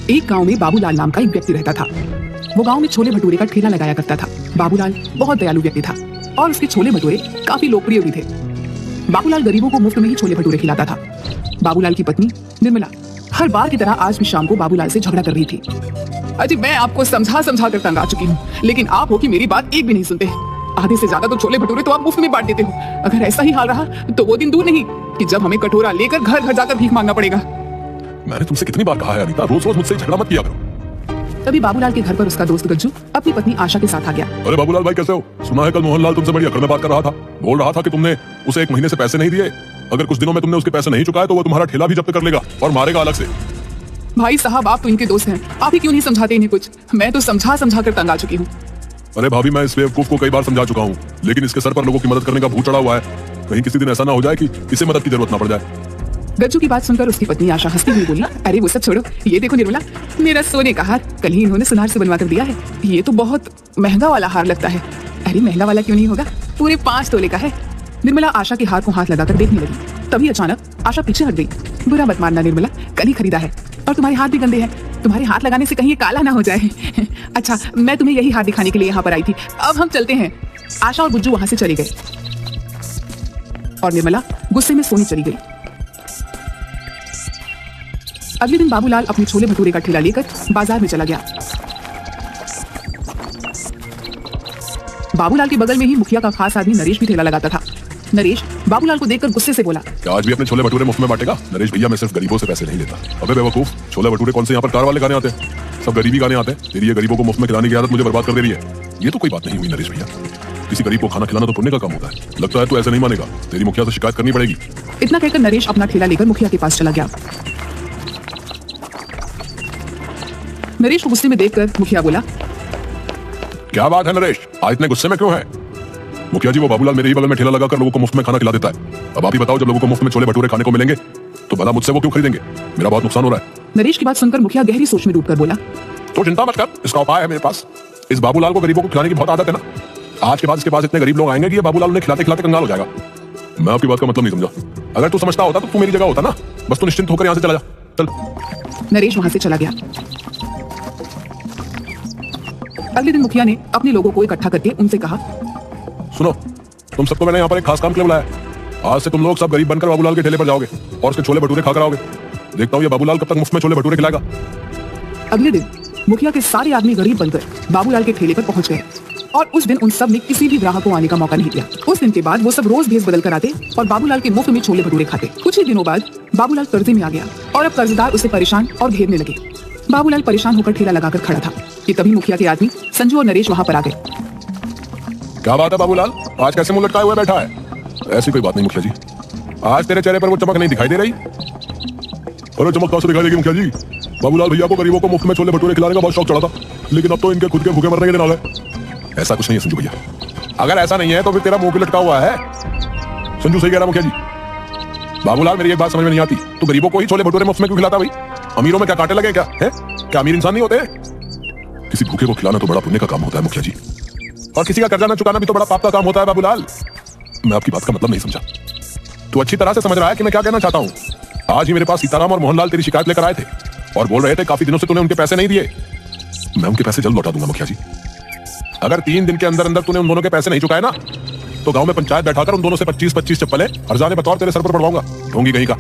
एक गांव में बाबूलाल नाम का एक व्यक्ति रहता था। वो गांव में छोले भटूरे का ठेला लगाया करता था। बाबूलाल बहुत दयालु व्यक्ति था और उसके छोले भटूरे काफी लोकप्रिय भी थे। बाबूलाल गरीबों को मुफ्त में ही छोले भटूरे खिलाता था। बाबूलाल की पत्नी निर्मला हर बार की तरह आज भी शाम को बाबूलाल से झगड़ा कर रही थी। अजी मैं आपको समझा कर तंग आ चुकी हूँ, लेकिन आप हो कि मेरी बात एक भी नहीं सुनते। आधे से ज्यादा तो छोले भटूरे तो आप मुफ्त में बांट देते हो। अगर ऐसा ही हाल रहा तो वो दिन दूर नहीं कि जब हमें कटोरा लेकर घर घर जाकर भीख मांगना पड़ेगा। मैंने तुमसे कितनी बार कहा है अनीता, रोज रोज मुझसे झगड़ा मत किया करो। तभी बाबूलाल के घर पर उसका दोस्त गज्जू अपनी पत्नी आशा के साथ आ गया। अरे बाबूलाल भाई कैसे हो? सुना है कल मोहनलाल तुमसे बड़ी अकड़ में बात कर रहा था। बोल रहा था कि तुमने उसे 1 महीने से पैसे नहीं दिए। अगर कुछ दिनों में तुमने उसके पैसे नहीं चुकाए तो वो तुम्हारा ठेला भी जब्त कर लेगा और मारेगा अलग से। भाई साहब आप तो इनके दोस्त हैं, आप ही क्यों नहीं समझाते इन्हें कुछ? मैं तो समझा कर तंग आ चुकी हूँ। अरे भाभी मैं इस बेवकूफ को कई बार समझा चुका हूँ, लेकिन इसके सर पर लोगों की मदद करने का भूत चढ़ा हुआ है। कहीं किसी दिन ऐसा ना हो जाए कि इसे मदद की जरूरत ना पड़ जाए। गज्जू की बात सुनकर उसकी पत्नी आशा हंसती हुई बोली, अरे वो सब छोड़ो, ये देखो निर्मला, मेरा सोने का हार कल ही इन्होंने सुनार से बनवा कर दिया है। ये तो बहुत महंगा वाला हार लगता है। अरे महंगा वाला क्यों नहीं होगा, पूरे 5 तोले का है। निर्मला आशा के हार को हाथ लगाकर देखने लगी। तभी अचानक आशा पीछे हट गई। बुरा मत मानना निर्मला, कल ही खरीदा है और तुम्हारे हाथ भी गंदे हैं। तुम्हारे हाथ लगाने से कहीं ये काला ना हो जाए। अच्छा मैं तुम्हें यही हाथ दिखाने के लिए यहाँ पर आई थी। अब हम चलते हैं। आशा और गुज्जू वहां से चले गए और निर्मला गुस्से में सोने चली गई। अगले दिन बाबूलाल अपने छोले भटूरे का ठेला लेकर बाजार में चला गया। बाबूलाल के बगल में ही मुखिया का खास आदमी नरेश भी ठेला लगाता था। नरेश बाबूलाल को देखकर गुस्से से बोला, क्या आज भी अपने छोले भटूरे मुफ्त में बांटेगा? नरेश भैया मैं सिर्फ गरीबों से पैसे नहीं लेता। अबे बेवकूफ, छोले भटूरे कौन से यहाँ पर कार वाले गाने आते हैं? सब गरीबी गाने आते हैं। तेरी ये गरीबों को मुफ्त में खिलाने की आदत मुझे बर्बाद कर दे रही है। ये तो कोई बात नहीं हुई नरेश भैया। किसी गरीब को खाना खिलाना तो पुण्य का काम होता है। लगता है तू ऐसे नहीं मानेगा, तेरी मुखिया से शिकायत करनी पड़ेगी। इतना कहकर नरेश अपना ठेला लेकर मुखिया के पास चला गया। नरेश को गुस्से में देखकर मुखिया बोला, क्या बात है नरेश, आज इतने गुस्से में क्यों है? मुखिया जी वो बाबूलाल मेरे ही बगल में ठेला लगाकर लोगों को मुफ्त में खाना खिला देता है। अब आप ही बताओ, जब लोगों को मुफ्त में छोले भटूरे खाने को मिलेंगे तो भला मुझसे वो क्यों खरीदेंगे? मेरा बहुत नुकसान हो रहा है। नरेश की बात सुनकर मुखिया गहरी सोच में डूबकर बोला, तो चिंता मत कर, इसका उपाय है मेरे पास। इस बाबूलाल को गरीबों को खिलाने की बहुत आदत है ना। आज के बाद इसके पास इतने गरीब लोग आएंगे कि ये बाबूलाल उन्हें खिलाते खिलाते कंगाल हो जाएगा। मैं आपकी बात का मतलब नहीं समझा। अगर तू समझता होता तो तू मेरी जगह होता ना। बस तू निश्चिंत होकर यहाँ से चला जा, चल। नरेश वहां से चला गया। अगले दिन मुखिया ने अपने लोगों को इकट्ठा करके उनसे कहा, सुनो, तुम सबको मैंने यहाँ पर एक खास काम के लिए बुलाया। आज से तुम लोग सब गरीब बनकर बाबूलाल के ठेले पर जाओगे और उसके छोले भटूरे खाकर आओगे। देखता हूँ ये बाबूलाल कब तक मुफ्त में छोले भटूरे खिलाएगा। अगले दिन मुखिया के सारे आदमी गरीब बनकर बाबूलाल के ठेले पर पहुंच गए और उस दिन उन सब ने किसी भी ग्राहक को आने का मौका नहीं दिया। उस दिन के बाद वो सब रोज भेस बदल कर आते और बाबूलाल के मुफ्त में छोले भटूरे खाते। कुछ ही दिनों बाद बाबूलाल कर्जे में आ गया और अब कर्जदार उसे परेशान और घेरने लगे। बाबूलाल परेशान होकर ठेला लगाकर खड़ा था कि तभी मुखिया के आदमी संजू और नरेश वहां पर आ गए। क्या बात है बाबूलाल, आज कैसे मुंह लटकाए हुए बैठा है? ऐसी कोई बात नहीं मुखिया जी, आज तेरे चेहरे पर वो चमक नहीं दिखाई दे रही। अरे चमक कहाँ से दिखाई देगी मुखिया जी? बाबूलाल भैया को गरीबों को मुफ्त में छोले भटूरे खिलाने का बहुत शौक चढ़ा था, लेकिन अब तो इनके खुद के भूखे मरने के दिन आ गए। ऐसा कुछ नहीं है संजू भैया। अगर ऐसा नहीं है तो फिर तेरा मुंह भी लटका हुआ है। संजू सही कह रहा मुखिया जी। बाबूलाल मेरी एक बात समझ में नहीं आती, तू गरीबों को ही छोले भटूरे मुफ्त में क्यों खिलाता भाई? अमीरों में क्या कांटे लगे क्या है? क्या अमीर इंसान नहीं होते? किसी भूखे को खिलाना तो बड़ा पुण्य का काम होता है मुखिया जी, और किसी का कर्जा न चुकाना भी तो बड़ा पाप का काम होता है बाबूलाल। मैं आपकी बात का मतलब नहीं समझा। तू अच्छी तरह से समझ रहा है कि मैं क्या कहना चाहता हूँ। आज ही मेरे पास सीताराम और मोहनलाल तेरी शिकायत लेकर आए थे और बोल रहे थे काफी दिनों से तूने उनके पैसे नहीं दिए। मैं उनके पैसे जल्द लौटा दूंगा मुखिया जी। अगर 3 दिन के अंदर अंदर तूने उन दोनों के पैसे नहीं चुकाए ना तो गांव में पंचायत बैठाकर उन दोनों से 25-25 चप्पलें हर्जाने बतौर तेरे सर पर पड़वाऊंगा। ढोंगी कहीं का।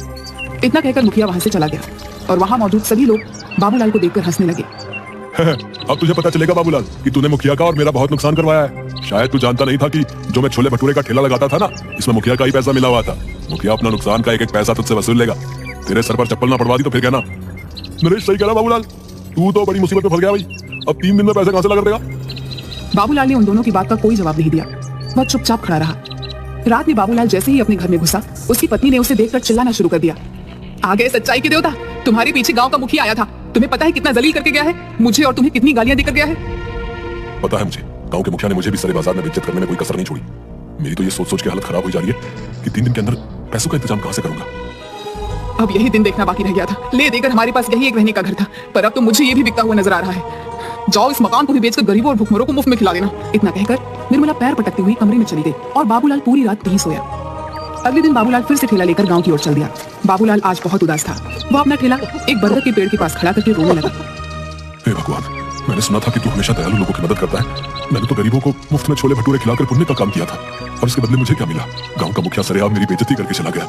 इतना कहकर मुखिया वहां से चला गया और वहां मौजूद सभी लोग बाबूलाल को देखकर हंसने लगे। अब तुझे पता चलेगा बाबूलाल कि तूने मुखिया का और मेरा बहुत नुकसान करवाया है। शायद तू जानता नहीं था कि जो मैं छोले भटूरे का ठेला लगाता था ना, इसमें मुखिया का ही पैसा मिला हुआ था। मुखिया अपना नुकसान का एक पैसा तुझसे वसूल लेगा। तेरे सर पर चप्पल ना पड़वा दी तो फिर कहना। नरेश सही कह रहा बाबूलाल, तू तो बड़ी मुसीबत में फंस गया भाई। अब 3 दिन में पैसे कहां से लगा देगा? बाबूलाल ने उन दोनों की बात का कोई जवाब नहीं दिया। वह चुपचाप खड़ा रहा। रात में बाबूलाल जैसे ही अपने घर में घुसा, उसकी पत्नी ने उसे देखकर चिल्लाना शुरू कर दिया, आ गए सच्चाई के देवता, तुम्हारे पीछे गांव का मुखिया आया था। तुम्हें पता है कितना जलील करके गया है मुझे और तुम्हें कितनी गालियां देकर गया है? पता है मुझे, गांव के मुखिया ने मुझे भी सारे बाजार में बेइज्जत करने में कोई कसर नहीं छोड़ी। मेरी तो ये सोच सोच के हालत खराब हो जा रही है कि 3 दिन के अंदर पैसों का इंतजाम कहां से करूंगा। अब यही दिन देखना बाकी रह गया था। ले देकर हमारे पास यही एक रहने का घर था, पर अब तो मुझे ये भी बिकता हुआ नजर आ रहा है। जाओ इस मकान को भी बेचकर गरीबों और भूखमरों को मुफ्त में खिला देना। इतना कहकर निर्मला पैर पटकती हुई कमरे में चली गई और बाबूलाल पूरी रात नहीं सोया। अगले दिन बाबूलाल फिर से ठेला लेकर गांव की ओर चल दिया। बाबूलाल आज बहुत उदास था। वो अपना ठेला एक बरगद के पेड़ के पास खड़ा करके रोने लगा। हे भगवान, मैंने सुना था कि तू हमेशा दयालु लोगों की मदद करता है। मैंने तो गरीबों को मुफ्त में छोले भटूरे खिलाकर पुण्य का काम किया था, और इसके बदले मुझे क्या मिला? गांव का मुखिया सरेआम मेरी बेइज्जती करके चला गया।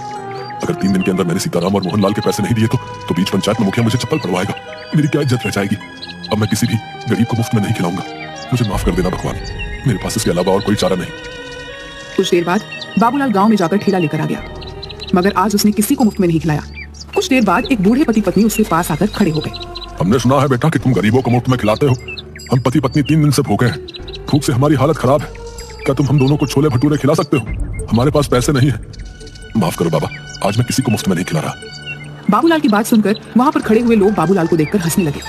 अगर 3 दिन के अंदर मैंने सीताराम और मोहनलाल के पैसे नहीं दिए तो बीच पंचायत में मुखिया मुझे चप्पल पड़वाएगा। मेरी क्या इज्जत रह जाएगी? अब मैं किसी भी गरीब को मुफ्त में नहीं खिलाऊंगा। मुझे माफ कर देना भगवान, मेरे पास इसके अलावा और कोई चारा नहीं। कुछ देर बाद बाबूलाल गांव में जाकर ठेला लेकर आ गया, मगर आज उसने किसी को मुफ्त में नहीं खिलाया। कुछ देर बाद एक बूढ़े पति पत्नी उसके पास आकर खड़े हो गए। हमने सुना है बेटा कि तुम गरीबों को मुफ्त में खिलाते हो। हम पति पत्नी 3 दिन से भूखे हैं, भूख से हमारी हालत खराब है। क्या तुम हम दोनों को छोले भटूरे खिला सकते हो? हमारे पास पैसे नहीं है। माफ करो बाबा, आज मैं किसी को मुफ्त में नहीं खिला रहा। बाबूलाल की बात सुनकर वहां पर खड़े हुए लोग बाबूलाल को देखकर हंसने लगे।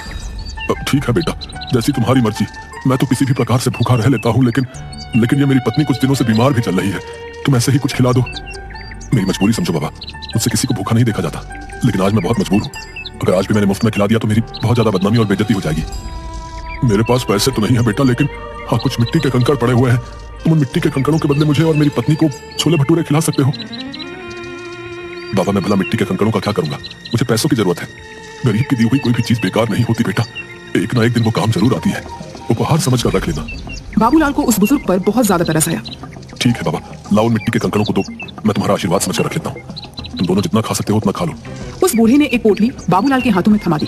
ठीक है बेटा, जैसी तुम्हारी मर्जी। मैं तो किसी भी प्रकार से भूखा रह लेता हूँ, लेकिन ये मेरी पत्नी कुछ दिनों से बीमार भी चल रही है। तुम ऐसे ही कुछ खिला दो। मेरी मजबूरी समझो बाबा, मुझसे किसी को भूखा नहीं देखा जाता, लेकिन आज मैं बहुत मजबूर हूँ। अगर आज भी मैंने मुफ्त में खिला दिया तो मेरी बहुत ज्यादा बदनामी और बेइज्जती हो जाएगी। मेरे पास पैसे तो नहीं है बेटा, लेकिन हाँ, कुछ मिट्टी के कंकड़ पड़े हुए हैं। तुम उन मिट्टी के कंकड़ों के बदले मुझे और मेरी पत्नी को छोले भटूरे खिला सकते हो। बाबा, मैं भला मिट्टी के कंकड़ों का क्या करूंगा? मुझे पैसों की जरूरत है। गरीब की दी हुई कोई भी चीज बेकार नहीं होती बेटा, एक ना एक दिन वो काम जरूर आती है। उपहार समझ कर रख लेना। बाबूलाल को उस बुजुर्ग पर बहुत ज्यादा तरस आया। ठीक है बाबा, लाओ उन मिट्टी के कंकड़ों को दो। मैं तुम्हारा आशीर्वाद समझ कर रख लेता हूँ। तुम दोनों जितना खा सकते हो उतना खा लो। उस बूढ़े ने एक पोटली बाबूलाल के हाथों में थमा दी।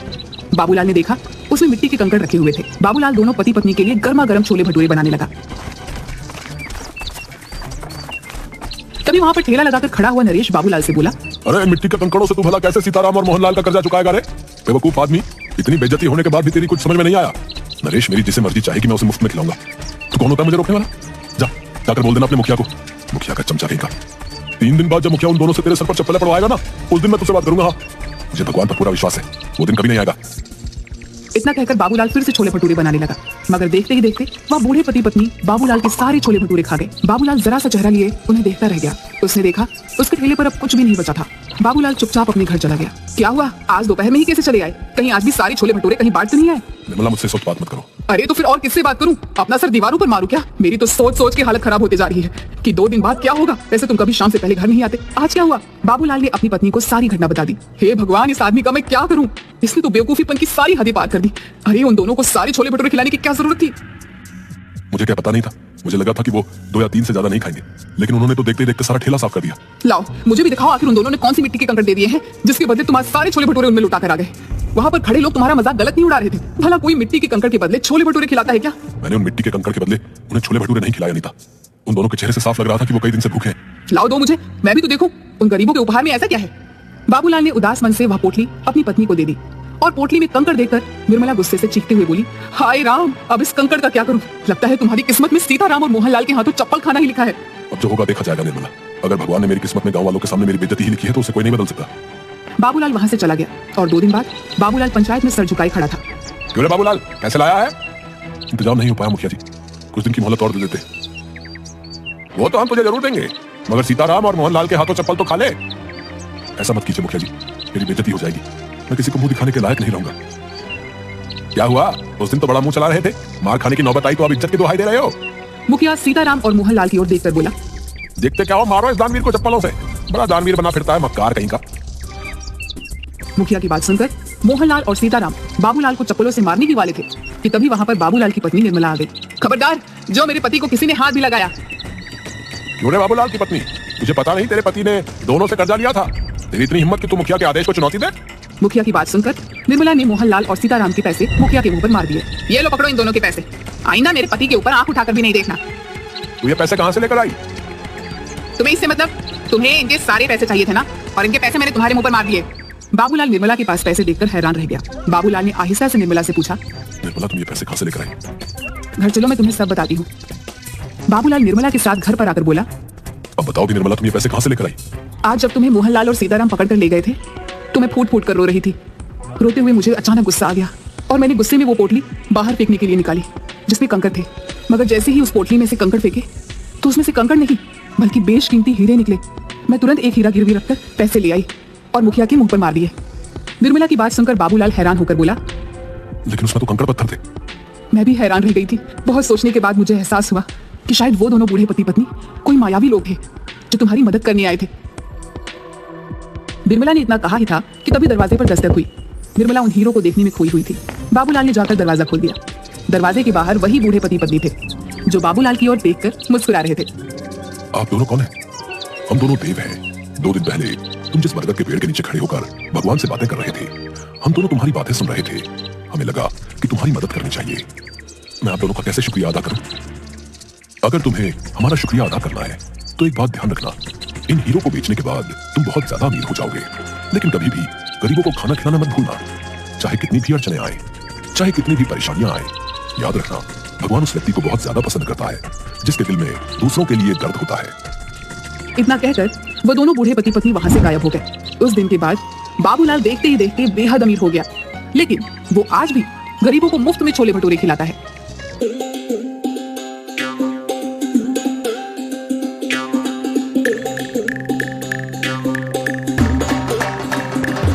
बाबूलाल ने देखा उसमें मिट्टी के कंकड़ रखे हुए थे। बाबूलाल दोनों पति पत्नी के लिए गर्मा गर्म छोले भटूरे बनाने लगा। तभी वहां पर ठेला लगाकर खड़ा हुआ नरेश बाबूलाल से बोला, अरे मिट्टी के कंकड़ों से तू भला कैसे सीताराम और मोहनलाल का कर्जा चुकाएगा रे? बेवकूफ आदमी, इतनी बेइज्जती होने के बाद भी तेरी कुछ समझ में नहीं आया। नरेश, मेरी जिसे मर्जी चाहेगी मैं उसे मुफ्त में खिलाऊंगा। तू कौन होता है मुझे रोकने वाला? जाकर बोल देना अपने मुखिया को। मुखिया का चमचा कहीं का। 3 दिन बाद जब मुखिया उन दोनों से तेरे सर पर चप्पलें पड़वाएगा ना, उस दिन मैं तुझसे बात करूंगा। हाँ, मुझे भगवान पर पूरा विश्वास है, वो दिन कभी नहीं आएगा। इतना कहकर बाबूलाल फिर से छोले भटूरे बनाने लगा, मगर देखते ही देखते वह बूढ़े पति पत्नी बाबूलाल के सारे छोले भटूरे खा गए। बाबूलाल जरा सा चेहरा लिए उन्हें देखता रह गया। उसने देखा उसके ठेले पर अब कुछ भी नहीं बचा था। बाबूलाल चुपचाप अपने घर चला गया। क्या हुआ, आज दोपहर में ही कैसे चले आए? कहीं आज भी सारे छोले भटूरे कहीं बांट तो नहीं आए? निर्मला, मुझसे सोच बात मत करो। अरे तो फिर और किससे बात करूं? अपना सर दीवारों पर मारूं क्या? मेरी तो सोच सोच के हालत खराब होती जा रही है कि 2 दिन बाद क्या होगा। वैसे तुम कभी शाम से पहले घर नहीं आते, आज क्या हुआ? बाबूलाल ने अपनी पत्नी को सारी घटना बता दी। हे भगवान, इस आदमी का मैं क्या करूं? इसने तो बेवकूफीपन की सारी हदें पार कर दी। अरे उन दोनों को सारे छोले भटूरे खिलाने की क्या जरूरत थी? मुझे क्या पता नहीं था। मुझे लगा था कि वो 2 या 3 से ज्यादा नहीं खाएंगे, लेकिन उन्होंने तो देखते देखते सारा ठेला साफ कर दिया। लाओ, मुझे भी दिखाओ आखिर उन दोनों ने कौन सी मिट्टी के कंकड़ दे दिए हैं जिसके बदले तुम्हारे सारे छोले भटूरे उनमें लुटा कर आ गए। वहां पर खड़े लोग तुम्हारा मजाक गलत नहीं उड़ा रहे थे। भला कोई मिट्टी के कंकड़ के बदले छोले भटूरे खिलाता है क्या? मैंने उन मिट्टी के कंकड़ के बदले उन्हें छोले भटूरे नहीं खिलाया नीता। उन दोनों के चेहरे से साफ लग रहा था कि वो कई दिन से भूखे हैं। लाओ दो मुझे, मैं भी तो देखूं उन गरीबों के उपहार में ऐसा क्या है। बाबूलाल ने उदास मन से वह पोटली अपनी पत्नी को दे दी और पोटली में कंकड़ देखकर निर्मला गुस्से से चीखते हुए बोली, हाय राम, अब इस कंकड़ का क्या करूं? लगता है तुम्हारी किस्मत में सीताराम और मोहनलाल के हाथों चप्पल खाना ही लिखा है। अब जो होगा देखा जाएगा निर्मला। अगर भगवान ने मेरी किस्मत में गांव वालों के सामने मेरी बेइज्जती ही लिखी है तो उसे कोई नहीं बदल सकता। बाबूलाल वहां से चला गया और 2 दिन बाद बाबूलाल पंचायत में सर झुकाए खड़ा था। क्यों रे बाबूलाल, कैसे लाया है? इंतजाम नहीं हो पाया मुखिया जी, कुछ दिन की मोहलत और दे देते। वो तो हम तुझे जरूर देंगे, मगर सीताराम और मोहनलाल के हाथों चप्पल तो खा ले। ऐसा मत कीजिए मुखिया जी, मेरी बेइज्जती हो जाएगी। मैं किसी को मुंह दिखाने के लायक नहीं रहूंगा। क्या हुआ? उस दिन तो बड़ा मुंह चला रहे थे, मार खाने की नौबत आई तो अब इज्जत की दुहाई दे रहे हो। मुखिया सीताराम और मोहनलाल की ओर देखकर बोला, देखते क्या हो, मारो इस दानवीर को चप्पलों से। बड़ा दानवीर बना फिरता है, मक्कार कहीं का। मुखिया की बात सुनकर मोहनलाल और सीताराम बाबूलाल को चप्पलों से मारने ही वाले थे कि तभी वहां पर बाबूलाल की पत्नी निर्मला आ गई। खबरदार, जो मेरे पति को किसी ने हाथ भी लगाया। क्यों रे बाबूलाल की पत्नी, तुझे पता नहीं तेरे पति ने दोनों से कर्जा लिया था? तेरी इतनी हिम्मत कि तू मुखिया के आदेश को चुनौती दे? मुखिया की बात सुनकर निर्मला ने मोहनलाल और सीताराम के पैसे मुखिया के मुंह पर मार दिए। ये लो पकड़ो इन दोनों के पैसे। आईना मेरे पति के ऊपर आंख उठाकर भी नहीं देखना। तू ये पैसे कहां से लेकर आई? तुम्हें इससे मतलब, तुम्हें इनके सारे पैसे चाहिए थे ना, और इनके पैसे मैंने तुम्हारे मुंह पर मार दिए। बाबूलाल निर्मला के पास पैसे देखकर हैरान रह गया। बाबूलाल ने आहिस्ता से निर्मला से पूछा, निर्मला तुम ये पैसे कहां से लेकर आई? घर चलो, मैं तुम्हें सब बताती हूँ। बाबूलाल निर्मला के साथ घर पर आकर बोला, अब बताओ कि निर्मला तुम ये पैसे कहां से लेकर आई? आज जब तुम्हें मोहनलाल और सीताराम पकड़ कर ले गए थे तो मैं फूट फूट कर रो रही थी। रोते हुए मुझे अचानक गुस्सा आ गया और मैंने गुस्से में वो पोटली बाहर फेंकने के लिए निकाली जिसमें कंकड़ थे। मगर जैसे ही उस पोटली में से कंकड़ फेंके तो उसमें से कंकड़ नहीं बल्कि बेशकीमती हीरे निकले। मैं तुरंत एक हीरा गिरवी रखकर पैसे ले आई और मुखिया के मुंह पर मार दिए। निर्मला की बात सुनकर बाबूलाल हैरान होकर बोला, लेकिन उसमें तो कंकड़ पत्थर थे। मैं भी हैरान रह गई थी। बहुत सोचने के बाद मुझे एहसास हुआ कि शायद वो दोनों बूढ़े पति पत्नी कोई मायावी लोग थे जो तुम्हारी मदद करने आए थे। निर्मला ने इतना कहा ही था कि तभी दरवाजे पर दस्तक हुई। निर्मला उन हीरों को देखने में खोई हुई थी। बाबूलाल ने जाकर दरवाजा खोल दिया। दरवाजे के बाहर वही बूढ़े पति पत्नी थे जो बाबूलाल की ओर देखकर मुस्कुरा रहे थे। आप दोनों कौन हैं? हम दोनों देव हैं। 2 दिन पहले तुम जिस बरगद के पेड़ के नीचे खड़े होकर भगवान से बातें कर रहे थे, हम दोनों तुम्हारी बातें सुन रहे थे। हमें लगा कि तुम्हारी मदद करनी चाहिए। मैं आप दोनों का कैसे शुक्रिया अदा करूं? अगर तुम्हें हमारा शुक्रिया अदा करना है तो एक बात ध्यान रखना, इन हीरो को बेचने के बाद तुम बहुत ज्यादा अमीर हो जाओगे, लेकिन कभी भी गरीबों को खाना खिलाना मत भूलना। चाहे कितनी भी अड़चने आए, चाहे कितनी भी परेशानियां आए, याद रखना भगवान उस व्यक्ति को बहुत ज्यादा पसंद करता है जिसके दिल में दूसरों के लिए दर्द होता है। इतना कहकर वो दोनों बूढ़े पति पत्नी वहां से गायब हो गए। उस दिन के बाद बाबूलाल देखते ही देखते बेहद अमीर हो गया, लेकिन वो आज भी गरीबों को मुफ्त में छोले भटूरे खिलाता है।